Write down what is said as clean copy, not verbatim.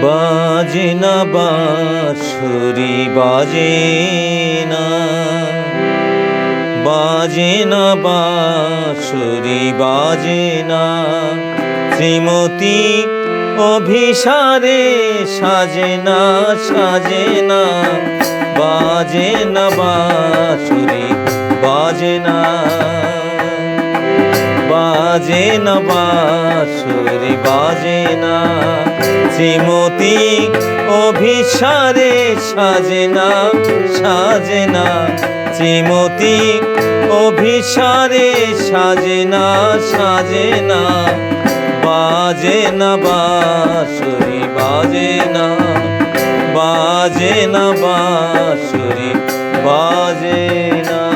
বাজে না বাঁশরি, বাজে না, বাজে না বাঁশরি, বাজে না। শ্রীমতী অভিসারে সাজে না, সাজে না, বাজে না বাঁশরি, বাজে না, বাজে না বাঁশরি, বাজে না। শ্রীমতী অভিসারে সাজে না, সাজে না। শ্রীমতী অভিসারে সাজে না, সাজে না, বাজে না বাঁশরি, বাজে না, বাজে না বাঁশরি, বাজে না।